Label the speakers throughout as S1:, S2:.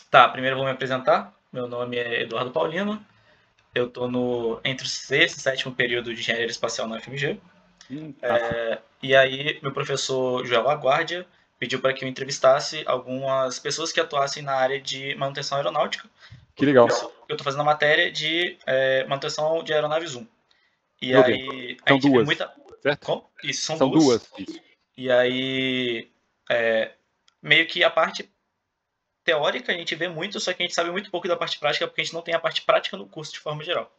S1: Tá, primeiro eu vou me apresentar. Meu nome é Eduardo Paulino. Eu estou entre o sexto e sétimo período de engenharia espacial na UFMG.
S2: Massa.
S1: E aí, meu professor Joel Laguardia pediu para que eu entrevistasse algumas pessoas que atuassem na área de manutenção aeronáutica,
S2: Que
S1: porque
S2: legal.
S1: eu estou fazendo a matéria de manutenção de aeronaves 1. E
S2: Ok.
S1: aí, a
S2: São
S1: gente vê
S2: duas,
S1: muita.
S2: certo?
S1: Como? Isso, são
S2: São
S1: duas.
S2: duas, isso.
S1: E aí, é, meio que a parte teórica a gente vê muito, só que a gente sabe muito pouco da parte prática, porque a gente não tem a parte prática no curso de forma geral.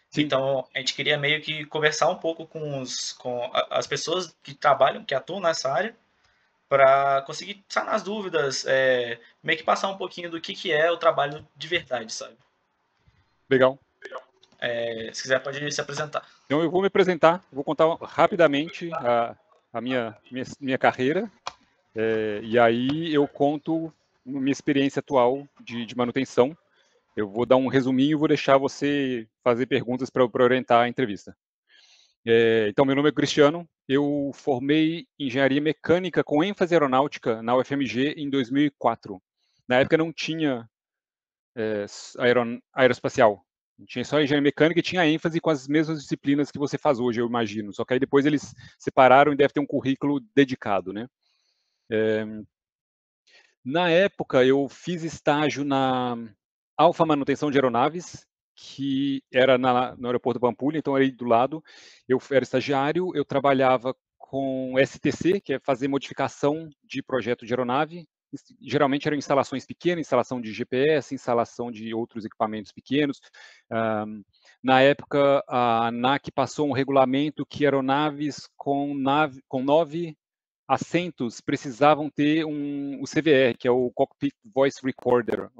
S2: Sim,
S1: Então, a gente queria meio que conversar um pouco com as pessoas que trabalham, que atuam nessa área, para conseguir sanar as dúvidas, meio que passar um pouquinho do que é o trabalho de verdade, sabe?
S2: legal.
S1: Se quiser, pode se apresentar.
S2: Então eu vou me apresentar, vou contar rapidamente a minha carreira, e aí eu conto minha experiência atual de manutenção. Eu vou dar um resuminho e vou deixar você fazer perguntas para orientar a entrevista. Então, meu nome é Cristiano, eu formei engenharia mecânica com ênfase aeronáutica na UFMG em 2004. Na época não tinha aeroespacial. Tinha só engenharia mecânica e tinha ênfase com as mesmas disciplinas que você faz hoje, eu imagino. Só que aí depois eles separaram e deve ter um currículo dedicado, né? Na época, eu fiz estágio na Alfa Manutenção de Aeronaves, que era no aeroporto Pampulha, então era aí do lado. Eu era estagiário, eu trabalhava com STC, que é fazer modificação de projeto de aeronave. Geralmente eram instalações pequenas, instalação de GPS, instalação de outros equipamentos pequenos. Na época, a ANAC passou um regulamento que aeronaves com 9 assentos precisavam ter o CVR, que é o Cockpit Voice Recorder,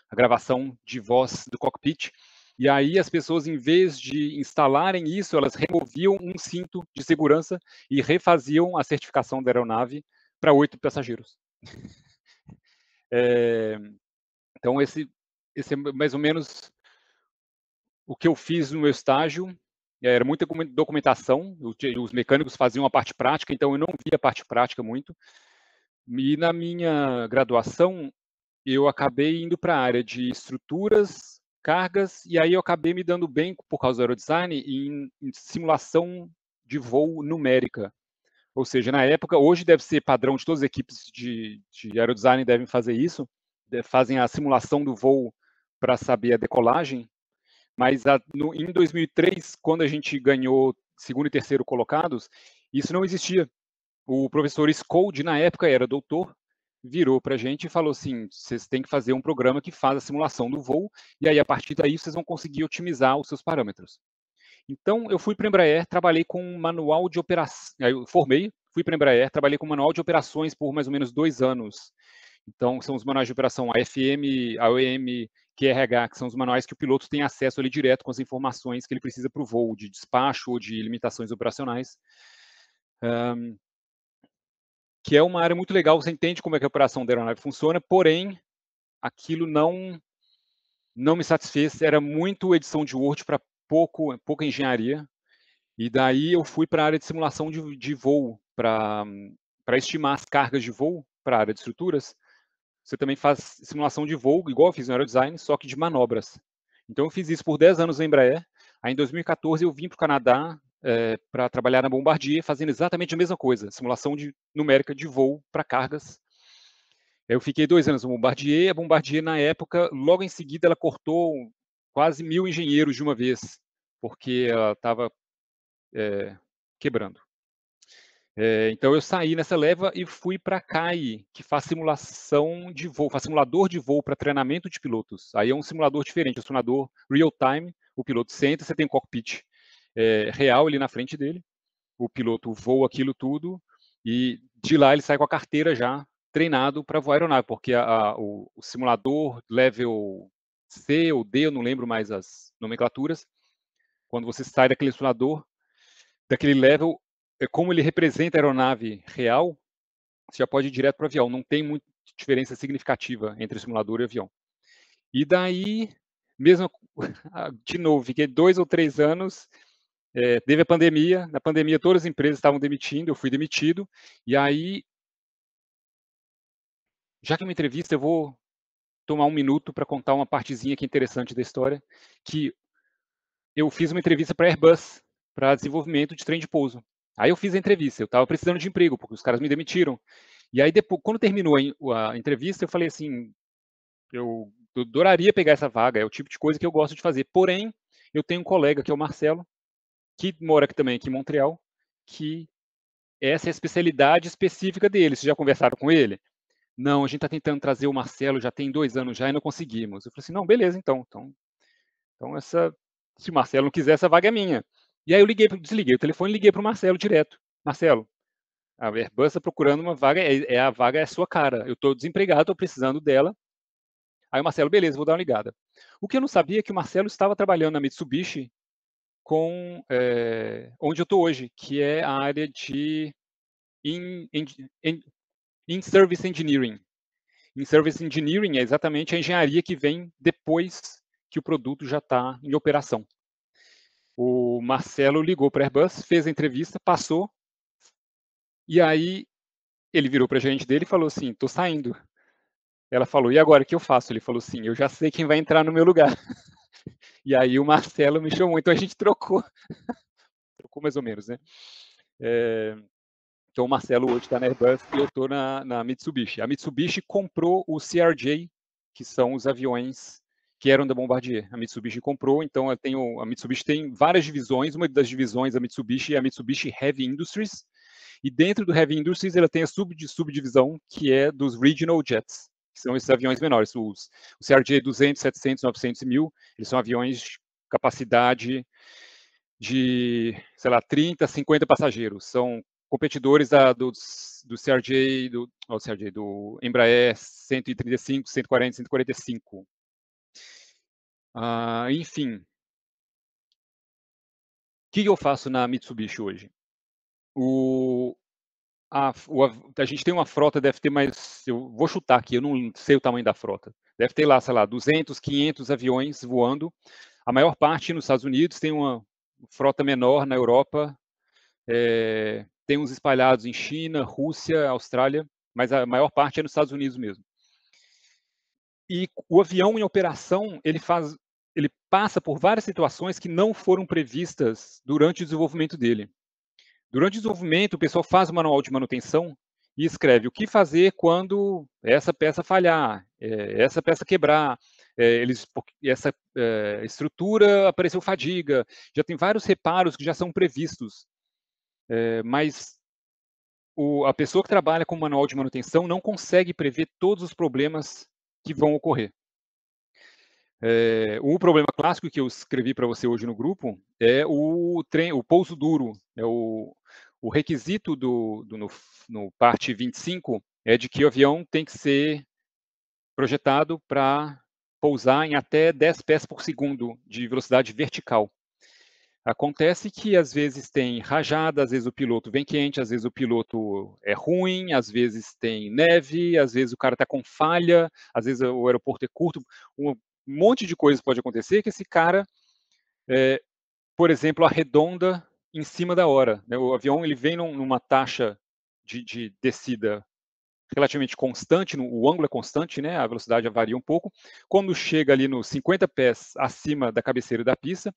S2: a gravação de voz do cockpit. E aí as pessoas, em vez de instalarem isso, elas removiam um cinto de segurança e refaziam a certificação da aeronave para 8 passageiros. Então esse é mais ou menos o que eu fiz no meu estágio. Era muita documentação, os mecânicos faziam a parte prática, então eu não via a parte prática muito. E na minha graduação, eu acabei indo para a área de estruturas, cargas, e aí eu acabei me dando bem, por causa do aerodesign, em simulação de voo numérica. Ou seja, na época, hoje deve ser padrão de todas as equipes de aerodesign devem fazer isso, fazem a simulação do voo para saber a decolagem, mas em 2003, quando a gente ganhou segundo e terceiro colocados, isso não existia. O professor Scold, na época, era doutor, virou para a gente e falou assim: vocês têm que fazer um programa que faz a simulação do voo, e aí a partir daí vocês vão conseguir otimizar os seus parâmetros. Então, eu fui para a Embraer, trabalhei com um manual de operação. Eu formei, fui para a Embraer, trabalhei com um manual de operações por mais ou menos 2 anos. Então, são os manuais de operação AFM, AOM, QRH, que são os manuais que o piloto tem acesso ali direto com as informações que ele precisa para o voo, de despacho ou de limitações operacionais. Que é uma área muito legal, você entende como é que a operação da aeronave funciona, porém, aquilo não me satisfez, era muito edição de Word para pouca engenharia, e daí eu fui para a área de simulação de voo, para estimar as cargas de voo para a área de estruturas. Você também faz simulação de voo, igual eu fiz no aerodesign, só que de manobras. Então eu fiz isso por 10 anos na Embraer, aí em 2014 eu vim para o Canadá para trabalhar na Bombardier, fazendo exatamente a mesma coisa, simulação numérica de voo para cargas. Eu fiquei 2 anos no Bombardier, a Bombardier na época, logo em seguida ela cortou quase 1.000 engenheiros de uma vez, porque ela estava quebrando. Então eu saí nessa leva e fui para a CAI, que faz simulação de voo, faz simulador de voo para treinamento de pilotos. Aí é um simulador diferente, é um simulador real-time, o piloto senta, você tem um cockpit real ali na frente dele, o piloto voa aquilo tudo, e de lá ele sai com a carteira já treinado para voar aeronave, porque o simulador level C ou D, eu não lembro mais as nomenclaturas, quando você sai daquele simulador, daquele level, como ele representa a aeronave real, você já pode ir direto para o avião, não tem muita diferença significativa entre simulador e avião. E daí, mesmo, de novo, fiquei 2 ou 3 anos, teve a pandemia, na pandemia todas as empresas estavam demitindo, eu fui demitido, e aí, já que é uma entrevista, eu vou tomar um minuto para contar uma partezinha que é interessante da história, que eu fiz uma entrevista para a Airbus, para desenvolvimento de trem de pouso. Aí eu fiz a entrevista, eu estava precisando de emprego, porque os caras me demitiram. E aí, depois, quando terminou a entrevista, eu falei assim, eu adoraria pegar essa vaga, é o tipo de coisa que eu gosto de fazer. Porém, eu tenho um colega, que é o Marcelo, que mora aqui também, aqui em Montreal, que essa é a especialidade específica dele. Vocês já conversaram com ele? Não, a gente está tentando trazer o Marcelo, já tem 2 anos já e não conseguimos. Eu falei assim, não, beleza, então se o Marcelo não quiser, essa vaga é minha. E aí eu desliguei o telefone e liguei para o Marcelo direto. Marcelo, a Airbus está procurando uma vaga, a vaga é a sua cara. Eu estou desempregado, estou precisando dela. Aí o Marcelo, beleza, vou dar uma ligada. O que eu não sabia é que o Marcelo estava trabalhando na Mitsubishi onde eu estou hoje, que é a área de In-Service Engineering. In-Service Engineering é exatamente a engenharia que vem depois que o produto já está em operação. O Marcelo ligou para a Airbus, fez a entrevista, passou, e aí ele virou para a gerente dele e falou assim, estou saindo. Ela falou, e agora o que eu faço? Ele falou assim, eu já sei quem vai entrar no meu lugar. E aí o Marcelo me chamou, então a gente trocou mais ou menos, né? Então o Marcelo hoje está na Airbus e eu estou na Mitsubishi. A Mitsubishi comprou o CRJ, que são os aviões que eram da Bombardier. A Mitsubishi comprou, então a Mitsubishi tem várias divisões. Uma das divisões da Mitsubishi é a Mitsubishi Heavy Industries, e dentro do Heavy Industries ela tem a subdivisão que é dos Regional Jets, que são esses aviões menores. O CRJ 200, 700, 900 e 1000, eles são aviões de capacidade de, sei lá, 30, 50 passageiros. São competidores do CRJ, do Embraer 135, 140, 145. Enfim. O que eu faço na Mitsubishi hoje? A gente tem uma frota, deve ter mais, eu vou chutar aqui, eu não sei o tamanho da frota. Deve ter lá, sei lá, 200, 500 aviões voando. A maior parte nos Estados Unidos, tem uma frota menor na Europa, tem uns espalhados em China, Rússia, Austrália, mas a maior parte é nos Estados Unidos mesmo. E o avião em operação, ele passa por várias situações que não foram previstas durante o desenvolvimento dele. Durante o desenvolvimento, o pessoal faz o manual de manutenção e escreve o que fazer quando essa peça falhar, essa peça quebrar, essa estrutura apareceu fadiga, já tem vários reparos que já são previstos. Mas a pessoa que trabalha com o manual de manutenção não consegue prever todos os problemas que vão ocorrer. Um problema clássico que eu escrevi para você hoje no grupo é o pouso duro. O requisito no parte 25 é de que o avião tem que ser projetado para pousar em até 10 pés por segundo de velocidade vertical. Acontece que às vezes tem rajada, às vezes o piloto vem quente, às vezes o piloto é ruim, às vezes tem neve, às vezes o cara está com falha, às vezes o aeroporto é curto. Um monte de coisas pode acontecer que esse cara, por exemplo, arredonda em cima da hora. Né? O avião ele vem numa taxa de descida relativamente constante, o ângulo é constante, né? A velocidade varia um pouco. Quando chega ali nos 50 pés acima da cabeceira da pista,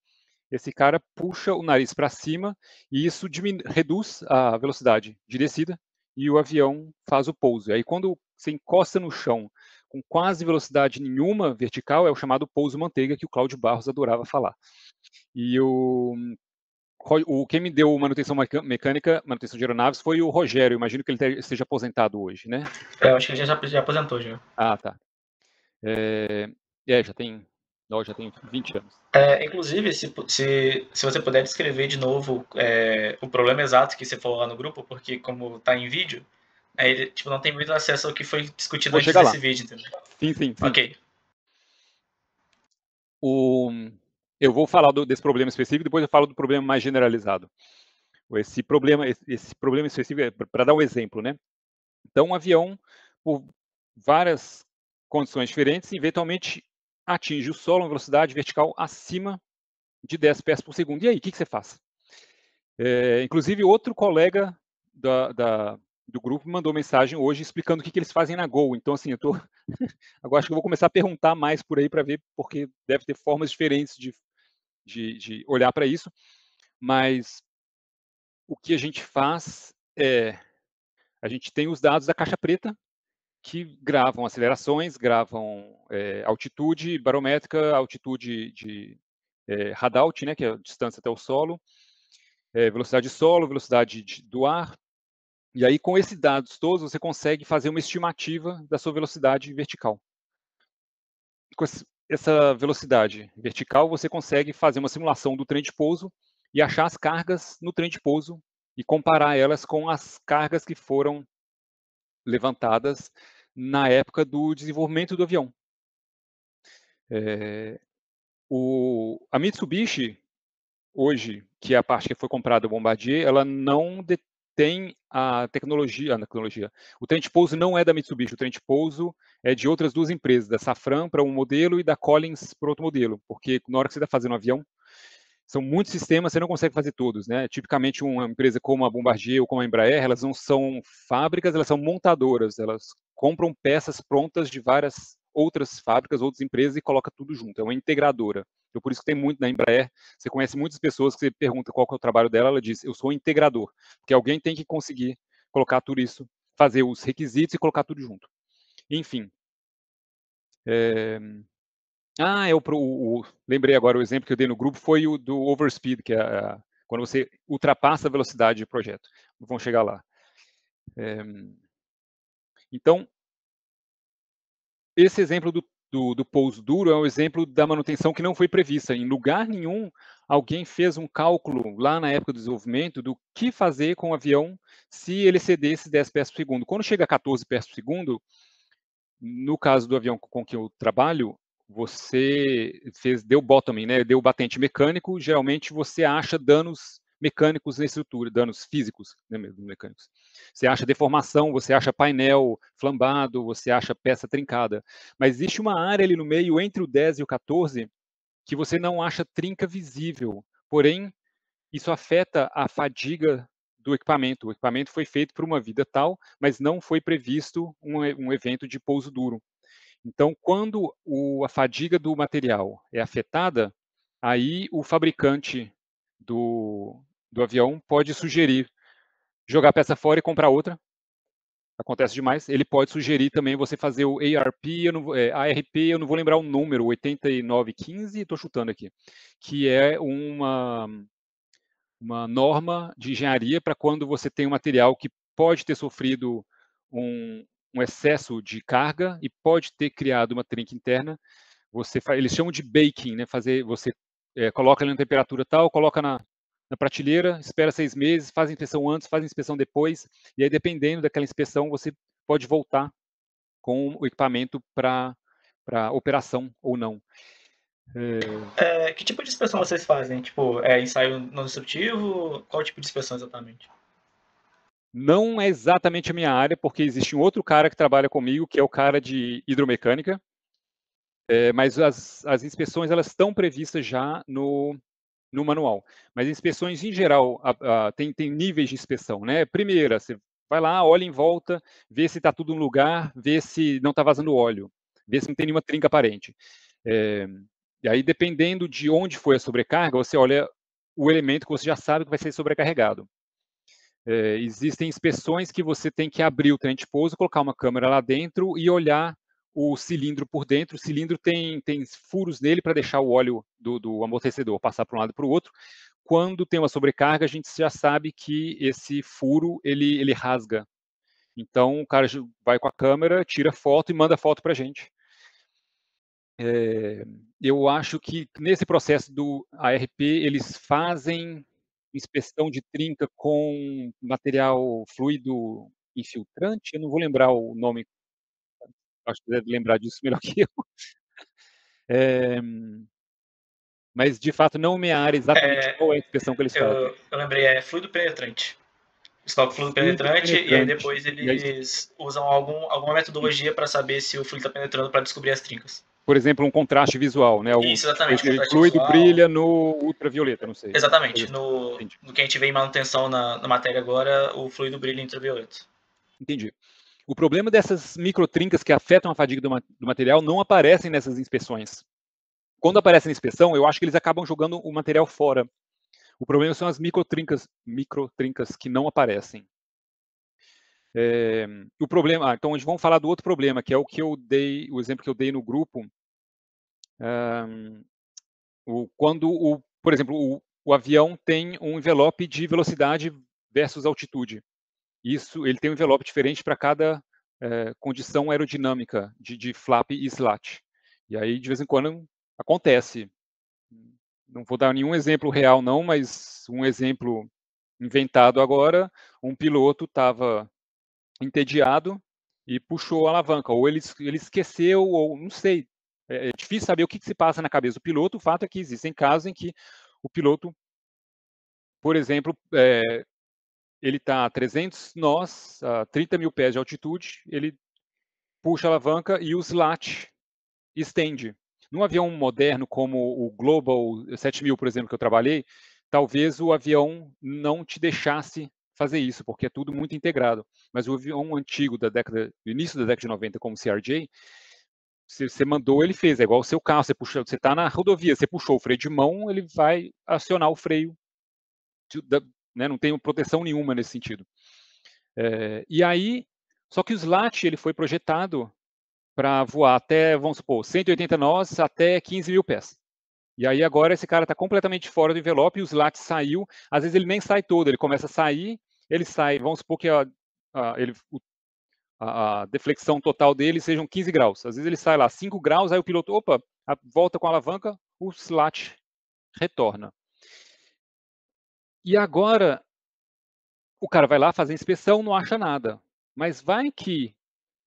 S2: esse cara puxa o nariz para cima e isso reduz a velocidade de descida e o avião faz o pouso. E aí quando você encosta no chão com quase velocidade nenhuma vertical, é o chamado pouso manteiga, que o Cláudio Barros adorava falar. E quem me deu manutenção mecânica, manutenção de aeronaves, foi o Rogério. Eu imagino que ele esteja aposentado hoje, né?
S1: Eu acho que ele já aposentou, já.
S2: Ah, tá. Já tem 20 anos.
S1: Inclusive, se você puder descrever de novo o problema exato que você falou lá no grupo, porque como está em vídeo, ele não tem muito acesso ao que foi discutido
S2: Vou
S1: antes
S2: chegar
S1: desse
S2: lá.
S1: vídeo, entendeu?
S2: Sim.
S1: Ok.
S2: Eu vou falar desse problema específico, depois eu falo do problema mais generalizado. Esse problema específico é para dar um exemplo, né? Então, um avião, por várias condições diferentes, eventualmente atinge o solo a uma velocidade vertical acima de 10 pés por segundo. E aí, o que você faz? Inclusive, outro colega do grupo me mandou mensagem hoje explicando o que eles fazem na Gol. Então, assim, eu estou Agora acho que eu vou começar a perguntar mais por aí para ver, porque deve ter formas diferentes de olhar para isso, mas o que a gente faz é, a gente tem os dados da caixa preta, que gravam acelerações, gravam altitude barométrica, altitude de radalt, né, que é a distância até o solo, velocidade de solo, velocidade do ar. E aí, com esses dados todos, você consegue fazer uma estimativa da sua velocidade vertical. Com essa velocidade vertical, você consegue fazer uma simulação do trem de pouso e achar as cargas no trem de pouso e comparar elas com as cargas que foram levantadas na época do desenvolvimento do avião. A Mitsubishi, hoje, que é a parte que foi comprada do Bombardier, ela não detém a tecnologia. O trem de pouso não é da Mitsubishi, o trem de pouso é de outras duas empresas, da Safran para um modelo e da Collins para outro modelo, porque na hora que você está fazendo um avião, são muitos sistemas, você não consegue fazer todos, né? Tipicamente uma empresa como a Bombardier ou como a Embraer, elas não são fábricas, elas são montadoras, elas compram peças prontas de várias outras fábricas, outras empresas e coloca tudo junto, é uma integradora. Então, por isso que tem muito na Embraer, você conhece muitas pessoas que você pergunta qual que é o trabalho dela, ela diz, eu sou um integrador, porque alguém tem que conseguir colocar tudo isso, fazer os requisitos e colocar tudo junto. Enfim, lembrei agora, o exemplo que eu dei no grupo foi o do overspeed, que é quando você ultrapassa a velocidade de projeto. Vamos chegar lá. Então, esse exemplo do pouso duro é um exemplo da manutenção que não foi prevista. Em lugar nenhum, alguém fez um cálculo lá na época do desenvolvimento do que fazer com o avião se ele excedesse 10 pés por segundo. Quando chega a 14 pés por segundo, no caso do avião com que eu trabalho, você deu bottoming, né? Deu batente mecânico, geralmente você acha danos mecânicos na estrutura, danos físicos, né, mecânicos. Você acha deformação, você acha painel flambado, você acha peça trincada. Mas existe uma área ali no meio, entre o 10 e o 14, que você não acha trinca visível. Porém, isso afeta a fadiga do equipamento. O equipamento foi feito por uma vida tal, mas não foi previsto um evento de pouso duro. Então, quando a fadiga do material é afetada, aí o fabricante do avião pode sugerir jogar a peça fora e comprar outra. Acontece demais. Ele pode sugerir também você fazer o ARP, ARP, eu não vou lembrar o número, 8915, estou chutando aqui, que é uma norma de engenharia para quando você tem um material que pode ter sofrido um excesso de carga e pode ter criado uma trinca interna. Eles chamam de baking, né? Você coloca ele na temperatura tal, coloca na prateleira, espera 6 meses, faz a inspeção antes, faz a inspeção depois, e aí dependendo daquela inspeção, você pode voltar com o equipamento para operação ou não.
S1: Que tipo de inspeção vocês fazem? Tipo, ensaio não destrutivo? Qual tipo de inspeção exatamente?
S2: Não é exatamente a minha área, porque existe um outro cara que trabalha comigo, que é o cara de hidromecânica, mas as inspeções elas estão previstas já no manual. Mas inspeções em geral, tem níveis de inspeção, né? Primeira, você vai lá, olha em volta, vê se está tudo no lugar, vê se não está vazando óleo, vê se não tem nenhuma trinca aparente. E aí, dependendo de onde foi a sobrecarga, você olha o elemento que você já sabe que vai ser sobrecarregado. Existem inspeções que você tem que abrir o trem de pouso, colocar uma câmera lá dentro e olhar o cilindro por dentro. O cilindro tem furos nele para deixar o óleo do amortecedor passar para um lado e para o outro. Quando tem uma sobrecarga, a gente já sabe que esse furo ele rasga. Então o cara vai com a câmera, tira foto e manda foto para a gente. Eu acho que nesse processo do ARP eles fazem inspeção de trinca com material fluido infiltrante, eu não vou lembrar o nome, acho que deve lembrar disso melhor que eu. Mas, de fato, não minha área exatamente qual é a inspeção que eles fazem.
S1: Eu lembrei, é fluido penetrante. Eles colocam fluido
S2: Fluido
S1: penetrante e aí
S2: penetrante.
S1: depois eles usam alguma metodologia para saber se o fluido está penetrando para descobrir as trincas.
S2: Por exemplo, um contraste visual, né?
S1: Isso, exatamente.
S2: Esse
S1: Contraste
S2: fluido
S1: visual.
S2: brilha no ultravioleta, não sei.
S1: Exatamente. No que a gente vê em manutenção na matéria agora, o fluido brilha em ultravioleta.
S2: Entendi. O problema dessas microtrincas que afetam a fadiga do material não aparecem nessas inspeções. Quando aparece na inspeção, eu acho que eles acabam jogando o material fora. O problema são as microtrincas que não aparecem. O problema, então a gente vamos falar do outro problema, que é o que eu dei, o exemplo que eu dei no grupo. Quando, por exemplo, o avião tem um envelope de velocidade versus altitude. Ele tem um envelope diferente para cada condição aerodinâmica de flap e slat. E aí, de vez em quando, acontece. Não vou dar nenhum exemplo real, não, mas um exemplo inventado agora, um piloto estava entediado e puxou a alavanca, ou ele esqueceu, ou não sei. É difícil saber o que se passa na cabeça do piloto. O fato é que existem casos em que o piloto, por exemplo, ele está a 300 nós, a 30 mil pés de altitude, ele puxa a alavanca e o slat estende. Num avião moderno como o Global 7000, por exemplo, que eu trabalhei, talvez o avião não te deixasse fazer isso, porque é tudo muito integrado. Mas o avião antigo do início da década de 90, como o CRJ, você mandou, ele fez. É igual o seu carro, você está na rodovia, você puxou o freio de mão, ele vai acionar o freio. Né, não tem proteção nenhuma nesse sentido. E aí, só que o slat ele foi projetado para voar até, vamos supor, 180 nós até 15 mil pés. E aí agora esse cara está completamente fora do envelope e o slat saiu. Às vezes ele nem sai todo, ele começa a sair, ele sai, vamos supor que a deflexão total dele sejam 15 graus. Às vezes ele sai lá 5 graus, aí o piloto, opa, volta com a alavanca, o slat retorna. E agora o cara vai lá fazer a inspeção, não acha nada. Mas vai que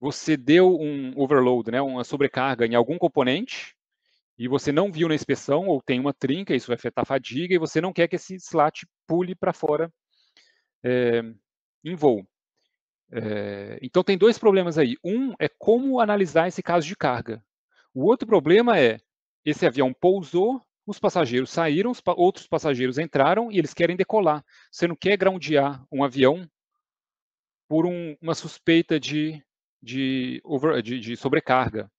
S2: você deu um overload, né, uma sobrecarga em algum componente, e você não viu na inspeção, ou tem uma trinca, isso vai afetar a fadiga, e você não quer que esse slat pule para fora em voo. Então tem dois problemas aí. Um é como analisar esse caso de carga. O outro problema é, esse avião pousou, os passageiros saíram, outros passageiros entraram e eles querem decolar. Você não quer groundear um avião por uma suspeita de sobrecarga.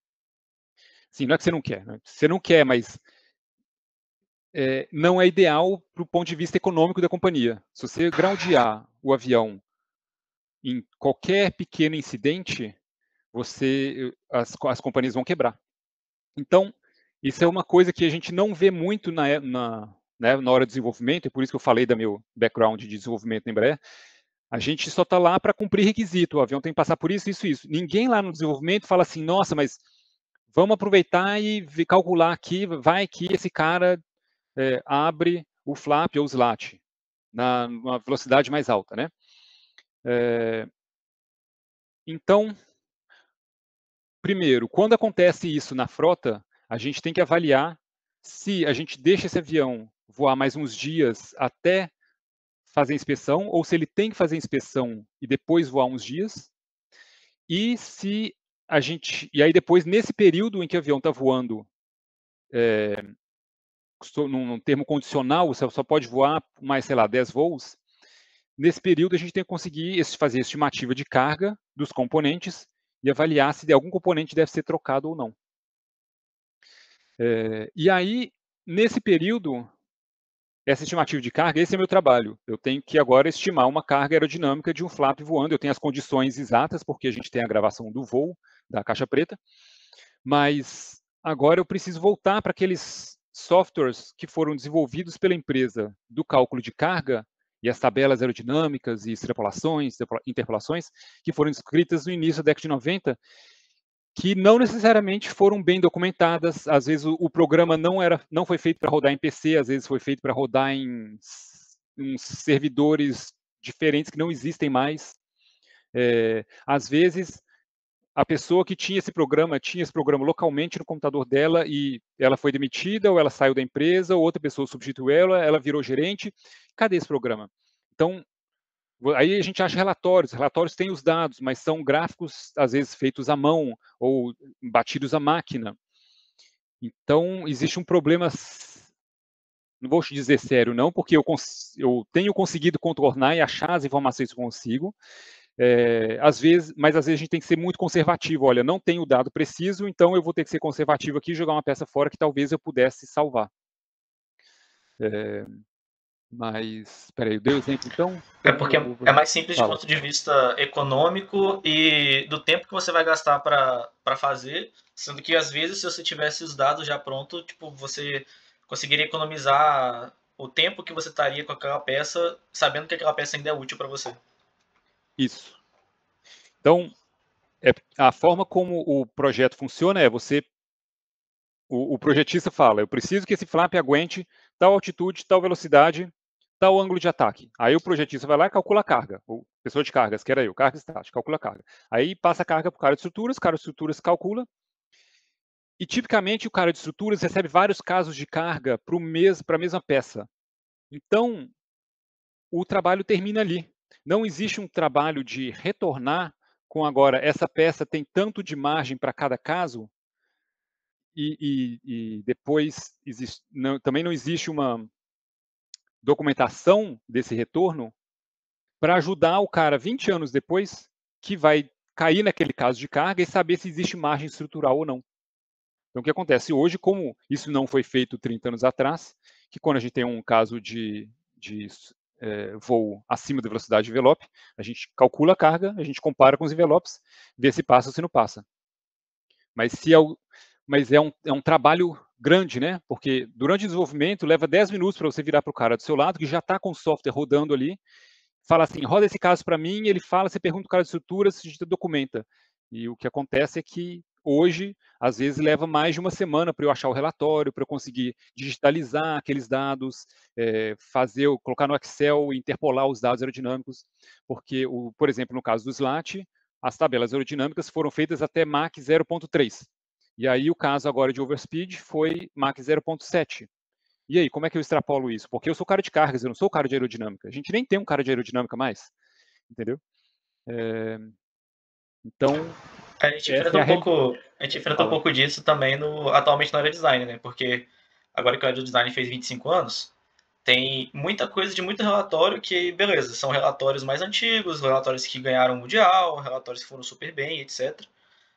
S2: Sim, não é que você não quer, né? Você não quer, mas não é ideal para o ponto de vista econômico da companhia. Se você groundear o avião em qualquer pequeno incidente, as companhias vão quebrar. Então, isso é uma coisa que a gente não vê muito na hora do desenvolvimento, e por isso que eu falei do meu background de desenvolvimento na Embraer. A gente só está lá para cumprir requisito, o avião tem que passar por isso, isso, isso. Ninguém lá no desenvolvimento fala assim, nossa, mas vamos aproveitar e calcular aqui, vai que esse cara abre o flap ou o slat numa velocidade mais alta, né? Então, primeiro, quando acontece isso na frota, a gente tem que avaliar se a gente deixa esse avião voar mais uns dias até fazer a inspeção, ou se ele tem que fazer a inspeção e depois voar uns dias, e se e aí depois, nesse período em que o avião está voando, num termo condicional, você só pode voar mais, sei lá, 10 voos, nesse período a gente tem que conseguir fazer a estimativa de carga dos componentes e avaliar se algum componente deve ser trocado ou não. E aí, nesse período, essa estimativa de carga, esse é meu trabalho. Eu tenho que agora estimar uma carga aerodinâmica de um flap voando. Eu tenho as condições exatas, porque a gente tem a gravação do voo, da caixa preta, mas agora eu preciso voltar para aqueles softwares que foram desenvolvidos pela empresa do cálculo de carga e as tabelas aerodinâmicas e extrapolações, interpolações, que foram escritas no início da década de 90, que não necessariamente foram bem documentadas. Às vezes o programa não foi feito para rodar em PC, às vezes foi feito para rodar em servidores diferentes que não existem mais. Às vezes a pessoa que tinha esse programa localmente no computador dela e ela foi demitida, ou ela saiu da empresa, ou outra pessoa substituiu ela virou gerente. Cadê esse programa? Então, aí a gente acha relatórios têm os dados, mas são gráficos, às vezes, feitos à mão ou batidos à máquina. Então, existe um problema, não vou te dizer sério não, porque eu tenho conseguido contornar e achar as informações que consigo, às vezes a gente tem que ser muito conservativo. Olha, não tenho o dado preciso, então eu vou ter que ser conservativo aqui e jogar uma peça fora que talvez eu pudesse salvar. Mas, espera aí, eu dei o exemplo então?
S1: É porque é mais simples de ponto de vista econômico e do tempo que você vai gastar para fazer, sendo que às vezes se você tivesse os dados já prontos, tipo, você conseguiria economizar o tempo que você estaria com aquela peça, sabendo que aquela peça ainda é útil para você.
S2: Isso. Então, a forma como o projeto funciona é o projetista fala, eu preciso que esse flap aguente tal altitude, tal velocidade, tal ângulo de ataque. Aí o projetista vai lá e calcula a carga. O pessoa de cargas, que era eu, carga estática, calcula a carga. Aí passa a carga para o cara de estruturas calcula. E tipicamente o cara de estruturas recebe vários casos de carga para a mesma peça. Então, o trabalho termina ali. Não existe um trabalho de retornar com agora, essa peça tem tanto de margem para cada caso, e depois também não existe uma documentação desse retorno para ajudar o cara 20 anos depois que vai cair naquele caso de carga e saber se existe margem estrutural ou não. Então, o que acontece hoje, como isso não foi feito 30 anos atrás, que quando a gente tem um caso de voo acima da velocidade de envelope, a gente calcula a carga, a gente compara com os envelopes, vê se passa ou se não passa. Mas é um trabalho grande, né? Porque durante o desenvolvimento leva 10 minutos para você virar para o cara do seu lado, que já está com o software rodando ali, fala assim, roda esse caso para mim, ele fala, você pergunta o cara de estrutura, se documenta. E o que acontece é que hoje, às vezes, leva mais de uma semana para eu achar o relatório, para eu conseguir digitalizar aqueles dados, colocar no Excel e interpolar os dados aerodinâmicos, porque, por exemplo, no caso do SLAT, as tabelas aerodinâmicas foram feitas até Mach 0.3. E aí o caso agora de overspeed foi Mach 0.7. E aí, como é que eu extrapolo isso? Porque eu sou cara de cargas, eu não sou cara de aerodinâmica. A gente nem tem um cara de aerodinâmica mais, entendeu? Então,
S1: a gente enfrenta um pouco disso também atualmente no aerodesign, né? Porque agora que o aerodesign fez 25 anos, tem muita coisa de muito relatório que, beleza, são relatórios mais antigos, relatórios que ganharam o Mundial, relatórios que foram super bem, etc.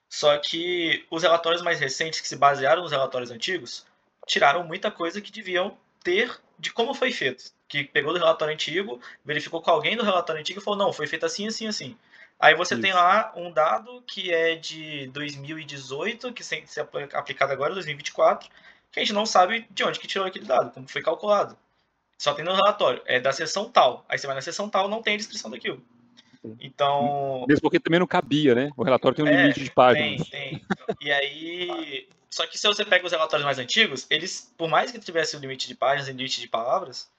S1: Só que os relatórios mais recentes, que se basearam nos relatórios antigos, tiraram muita coisa que deviam ter de como foi feito. Que pegou do relatório antigo, verificou com alguém do relatório antigo e falou, não, foi feito assim, assim, assim. Aí você tem lá um dado que é de 2018, que tem que ser aplicado agora, 2024, que a gente não sabe de onde que tirou aquele dado, como foi calculado. Só tem no relatório, é da seção tal. Aí você vai na seção tal, não tem a descrição daquilo. Então.
S2: Mesmo porque também não cabia, né? O relatório tem um limite de páginas.
S1: Tem. E aí. Só que se você pega os relatórios mais antigos, eles, por mais que tivesse o limite de páginas e limite de palavras,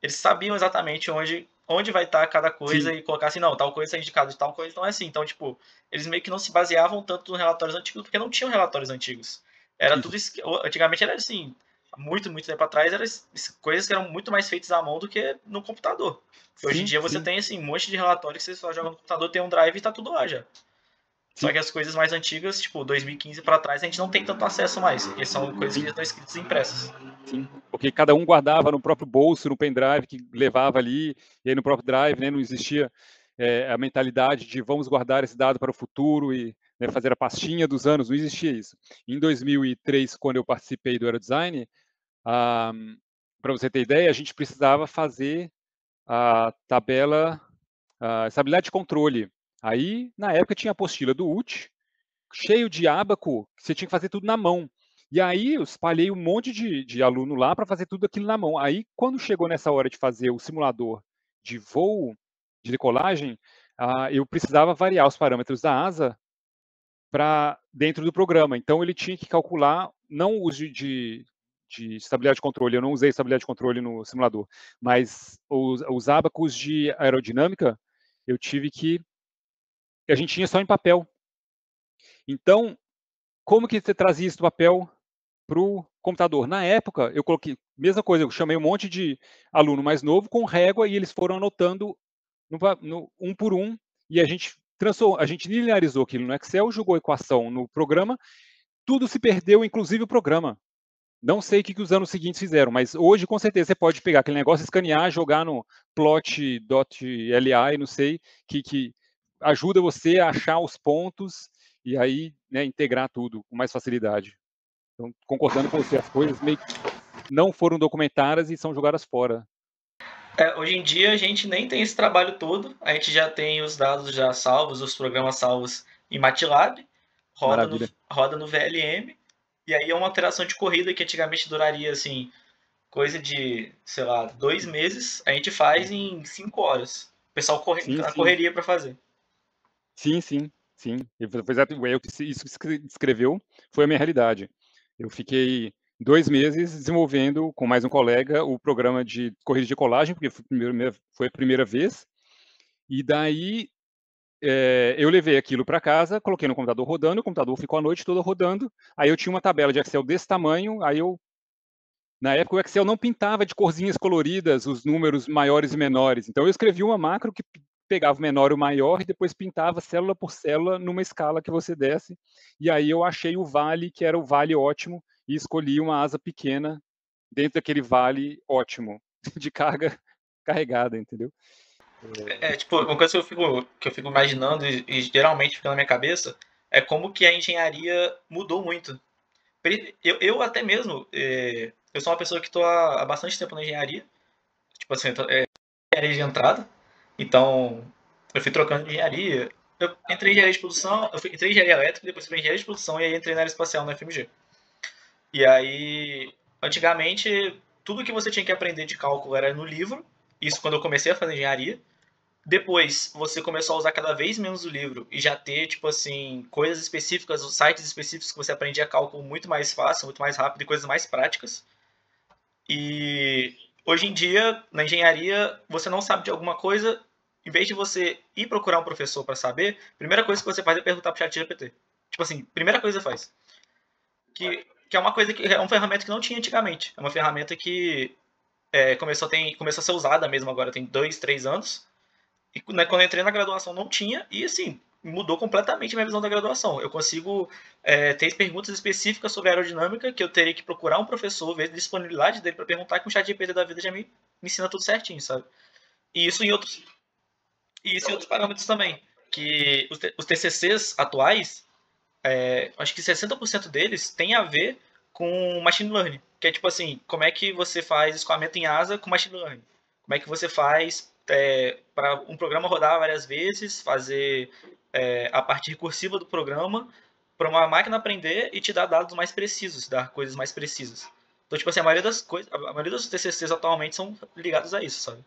S1: eles sabiam exatamente onde vai estar cada coisa. Sim. E colocar assim, não, tal coisa é indicado de tal coisa, não é assim. Então, tipo, eles meio que não se baseavam tanto nos relatórios antigos, porque não tinham relatórios antigos. Era tudo. Antigamente era assim, muito tempo atrás, eram coisas que eram muito mais feitas à mão do que no computador. Hoje em dia você tem assim, um monte de relatório que você só joga no computador, tem um drive e tá tudo lá já. Sim. Só que as coisas mais antigas, tipo 2015 para trás, a gente não tem tanto acesso mais, porque são coisas que já estão escritas em impressas.
S2: Sim, porque cada um guardava no próprio bolso, no pendrive que levava ali, e aí no próprio drive, né, não existia a mentalidade de vamos guardar esse dado para o futuro e, né, fazer a pastinha dos anos, não existia isso. Em 2003, quando eu participei do Aerodesign, para você ter ideia, a gente precisava fazer a tabela, a estabilidade de controle. Aí, na época, tinha a apostila do UT, cheio de ábaco, você tinha que fazer tudo na mão. E aí eu espalhei um monte de aluno lá para fazer tudo aquilo na mão. Aí, quando chegou nessa hora de fazer o simulador de voo, de decolagem, eu precisava variar os parâmetros da asa para dentro do programa. Então, ele tinha que calcular, não os de estabilidade de controle, eu não usei estabilidade de controle no simulador, mas os ábacos de aerodinâmica, eu tive que... A gente tinha só em papel. Então, como que você trazia isso do papel para o computador? Na época, eu coloquei, mesma coisa, eu chamei um monte de aluno mais novo com régua e eles foram anotando um por um, e a gente linearizou aquilo no Excel, jogou a equação no programa, tudo se perdeu, inclusive o programa. Não sei o que os anos seguintes fizeram, mas hoje, com certeza, você pode pegar aquele negócio, escanear, jogar no plot.li, não sei, que ajuda você a achar os pontos e aí, né, integrar tudo com mais facilidade. Então, concordando com você, as coisas meio que não foram documentadas e são jogadas fora.
S1: Hoje em dia a gente nem tem esse trabalho todo, a gente já tem os dados já salvos, os programas salvos em MATLAB, roda no,
S2: Maravilha.
S1: roda no VLM, e aí é uma operação de corrida que antigamente duraria assim, coisa de, sei lá, 2 meses, a gente faz em 5 horas. O pessoal
S2: Sim,
S1: na
S2: sim.
S1: correria para fazer.
S2: Sim, sim, sim. Isso que descreveu foi a minha realidade. Eu fiquei 2 meses desenvolvendo, com mais um colega, o programa de corrida de colagem, porque foi a primeira vez, e daí eu levei aquilo para casa, coloquei no computador rodando, o computador ficou a noite toda rodando, aí eu tinha uma tabela de Excel desse tamanho, na época o Excel não pintava de corzinhas coloridas os números maiores e menores, então eu escrevi uma macro que pegava o menor e o maior e depois pintava célula por célula numa escala que você desse, e aí eu achei o vale, que era o vale ótimo, e escolhi uma asa pequena dentro daquele vale ótimo, de carga carregada, entendeu?
S1: Tipo, uma coisa que eu fico imaginando e geralmente fica na minha cabeça é como que a engenharia mudou muito. Eu até mesmo, eu sou uma pessoa que estou há bastante tempo na engenharia, tipo assim, engenharia de entrada, então eu fui trocando de engenharia. Eu entrei em engenharia de produção, entrei em engenharia elétrica, depois fui em engenharia de produção e aí entrei na área espacial na FMG. E aí, antigamente, tudo que você tinha que aprender de cálculo era no livro, isso quando eu comecei a fazer engenharia. Depois, você começou a usar cada vez menos o livro e já ter, tipo assim, coisas específicas, sites específicos que você aprendia cálculo muito mais fácil, muito mais rápido e coisas mais práticas. E hoje em dia, na engenharia, você não sabe de alguma coisa, em vez de você ir procurar um professor para saber, a primeira coisa que você faz é perguntar pro chat GPT. Tipo assim, primeira coisa que você faz. Que é uma coisa que é uma ferramenta que não tinha antigamente. É uma ferramenta que começou a ser usada mesmo agora, tem 2, 3 anos. E né, quando eu entrei na graduação não tinha, e assim, mudou completamente a minha visão da graduação. Eu consigo ter perguntas específicas sobre aerodinâmica que eu teria que procurar um professor, ver a disponibilidade dele para perguntar, que o chat GPT da vida já me ensina tudo certinho, sabe? E isso em outros parâmetros também. Que os TCCs atuais, acho que 60% deles tem a ver com machine learning. Que é tipo assim, como é que você faz escoamento em asa com machine learning? Como é que você faz para um programa rodar várias vezes, fazer a parte recursiva do programa para uma máquina aprender e te dar dados mais precisos, dar coisas mais precisas. Então, tipo assim, a maioria das TCCs atualmente são ligados a isso, sabe?